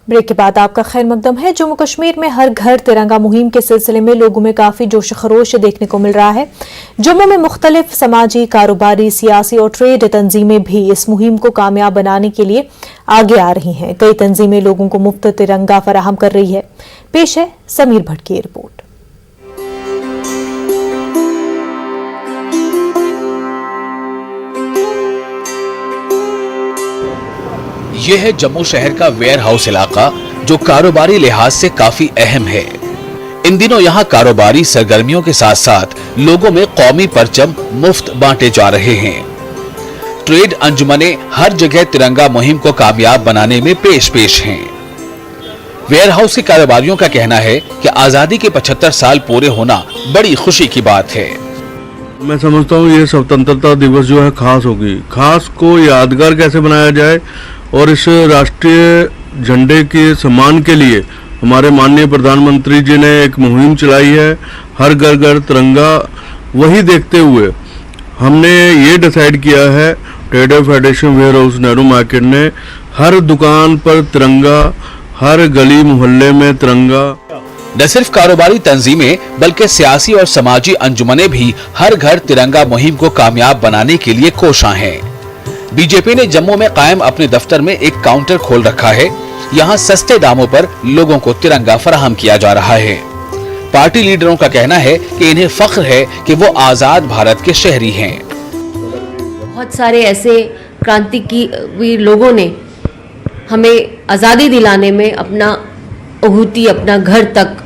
Break के बाद आपका खैर मकदम है। जम्मू कश्मीर में हर घर तिरंगा मुहिम के सिलसिले में लोगों में काफी जोश खरोश देखने को मिल रहा है। जम्मू में मुख्तलिफ समाजी, कारोबारी, सियासी और ट्रेड तंजीमें भी इस मुहिम को कामयाब बनाने के लिए आगे आ रही हैं। कई तंजीमें लोगों को मुफ्त तिरंगा फराहम कर रही है। पेश है समीर भट्ट की रिपोर्ट। यह है जम्मू शहर का वेयर हाउस इलाका, जो कारोबारी लिहाज से काफी अहम है। इन दिनों यहाँ कारोबारी सरगर्मियों के साथ साथ लोगों में कौमी परचम मुफ्त बांटे जा रहे हैं। ट्रेड अंजुमने हर जगह तिरंगा मुहिम को कामयाब बनाने में पेश हैं। वेयर हाउस के कारोबारियों का कहना है कि आजादी के 75 साल पूरे होना बड़ी खुशी की बात है। मैं समझता हूँ ये स्वतंत्रता दिवस जो है खास होगी। खास को यादगार कैसे बनाया जाए और इस राष्ट्रीय झंडे के सम्मान के लिए हमारे माननीय प्रधानमंत्री जी ने एक मुहिम चलाई है, हर घर घर तिरंगा। वही देखते हुए हमने ये डिसाइड किया है, trader federation ware house Nehru market ने, हर दुकान पर तिरंगा, हर गली मोहल्ले में तिरंगा। न सिर्फ कारोबारी तंजीमें बल्कि सियासी और समाजी अंजुमने भी हर घर तिरंगा मुहिम को कामयाब बनाने के लिए कोशां हैं। बीजेपी ने जम्मू में कायम अपने दफ्तर में एक काउंटर खोल रखा है। यहाँ सस्ते दामों पर लोगों को तिरंगा फराहम किया जा रहा है। पार्टी लीडरों का कहना है कि इन्हें फख्र है कि वो आजाद भारत के शहरी हैं। बहुत सारे ऐसे क्रांतिकीय लोगों ने हमें आज़ादी दिलाने में अपना आहुति, अपना घर तक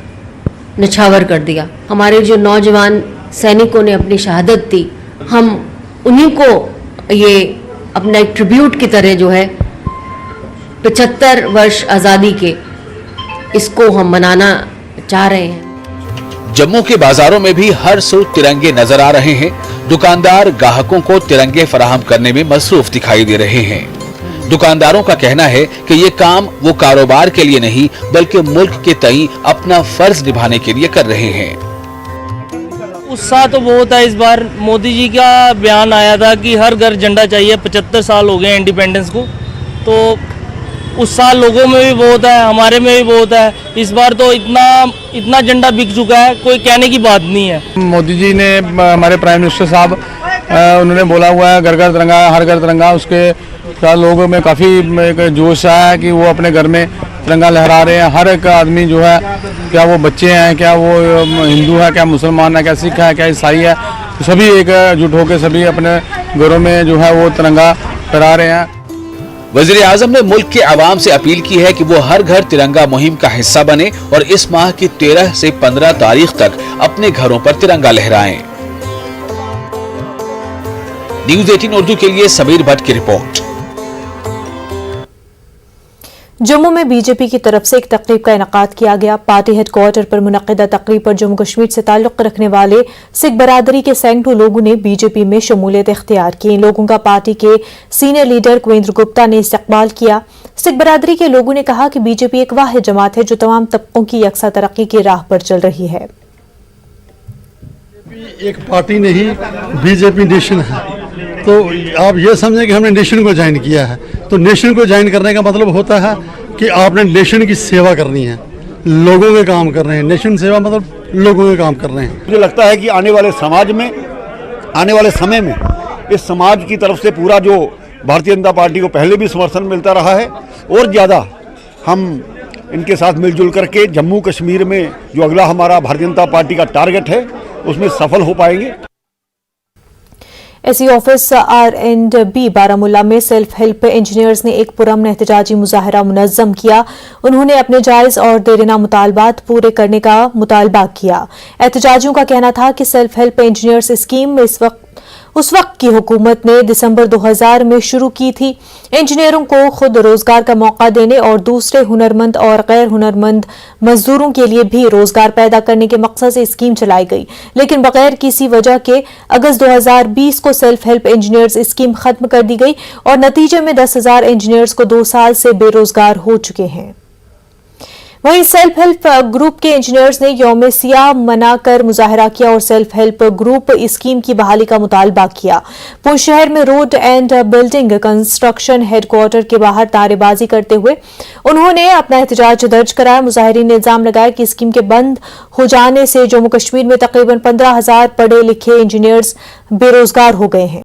निछावर कर दिया। हमारे जो नौजवान सैनिकों ने अपनी शहादत दी, हम उन्हीं को ये अपना एक ट्रिब्यूट की तरह जो है 75 वर्ष आज़ादी के, इसको हम मनाना चाह रहे हैं। जम्मू के बाजारों में भी हर सू तिरंगे नजर आ रहे हैं। दुकानदार ग्राहकों को तिरंगे फराहम करने में मसरूफ दिखाई दे रहे हैं। दुकानदारों का कहना है कि ये काम वो कारोबार के लिए नहीं बल्कि मुल्क के तई अपना फर्ज निभाने के लिए कर रहे हैं। उत्साह तो बहुत है। इस बार मोदी जी का बयान आया था कि हर घर झंडा चाहिए। 75 साल हो गए इंडिपेंडेंस को, तो उत्साह लोगों में भी बहुत है, हमारे में भी बहुत है। इस बार तो इतना झंडा बिक चुका है, कोई कहने की बात नहीं है। मोदी जी ने, हमारे प्राइम मिनिस्टर साहब, उन्होंने बोला हुआ है घर घर तिरंगा, हर घर तिरंगा। उसके साथ लोगों में काफ़ी जोश आया है कि वो अपने घर में तिरंगा लहरा रहे हैं। हर एक आदमी जो है, क्या वो बच्चे हैं, क्या वो हिंदू है, क्या मुसलमान है, क्या सिख है, क्या ईसाई है, तो सभी एकजुट होकर सभी अपने घरों में जो है वो तिरंगा फहरा रहे हैं। वज़ीर आज़म ने मुल्क के अवाम से अपील की है कि वो हर घर तिरंगा मुहिम का हिस्सा बने और इस माह की 13 से 15 तारीख तक अपने घरों पर तिरंगा लहराएं। न्यूज़ 18 उर्दू के लिए समीर भट्ट की रिपोर्ट। जम्मू में बीजेपी की तरफ से एक तकरीब का इनेकाद किया गया। पार्टी हेडक्वार्टर पर मुनक्किदा तकरीब पर जम्मू कश्मीर से ताल्लुक रखने वाले सिख बरादरी के सैकड़ों लोगों ने बीजेपी में शमूलियत इख्तियार की। इन लोगों का पार्टी के सीनियर लीडर कुवेंद्र गुप्ता ने इस्तकबाल किया। सिख बरादरी के लोगों ने कहा कि बीजेपी एक वाहिद जमात है जो तमाम तबकों की यकसा तरक्की की राह पर चल रही है। एक पार्टी नहीं, बीजेपी नेशन है। तो आप ये समझें कि हमने नेशन को ज्वाइन किया है, तो नेशन को ज्वाइन करने का मतलब होता है कि आपने नेशन की सेवा करनी है, लोगों के काम कर रहे हैं। नेशन सेवा मतलब लोगों के काम कर रहे हैं। मुझे लगता है कि आने वाले समाज में, आने वाले समय में इस समाज की तरफ से पूरा जो भारतीय जनता पार्टी को पहले भी समर्थन मिलता रहा है और ज़्यादा हम इनके साथ मिलजुल करके जम्मू कश्मीर में जो अगला हमारा भारतीय जनता पार्टी का टारगेट है उसमें सफल हो पाएंगे। एसई ऑफिस R&B बारामुल्ला में सेल्फ हेल्प इंजीनियर्स ने एक पुरअमन एहतजाजी मुजाहरा मुनज़्ज़म किया। उन्होंने अपने जायज़ और देरिना मुतालबात पूरे करने का मुतालबा किया। एहतजाजियों का कहना था कि सेल्फ हेल्प इंजीनियर्स स्कीम उस वक्त की हुकूमत ने दिसंबर 2000 में शुरू की थी। इंजीनियरों को खुद रोजगार का मौका देने और दूसरे हुनरमंद और गैर हुनरमंद मजदूरों के लिए भी रोजगार पैदा करने के मकसद से स्कीम चलाई गई, लेकिन बगैर किसी वजह के अगस्त 2020 को सेल्फ हेल्प इंजीनियर्स स्कीम खत्म कर दी गई और नतीजे में 10,000 इंजीनियर्स को 2 साल से बेरोजगार हो चुके हैं। वहीं सेल्फ हेल्प ग्रुप के इंजीनियर्स ने यौम सियाह मनाकर मुजाहरा किया और सेल्फ हेल्प ग्रुप स्कीम की बहाली का मुतालबा किया। पुंछ शहर में road and building construction headquarter के बाहर नारेबाजी करते हुए उन्होंने अपना एहतजाज दर्ज कराया। मुजाहिरीन ने इल्जाम लगाया कि स्कीम के बंद हो जाने से जम्मू कश्मीर में तकरीबन 15,000 पढ़े लिखे इंजीनियर्स बेरोजगार हो गए हैं।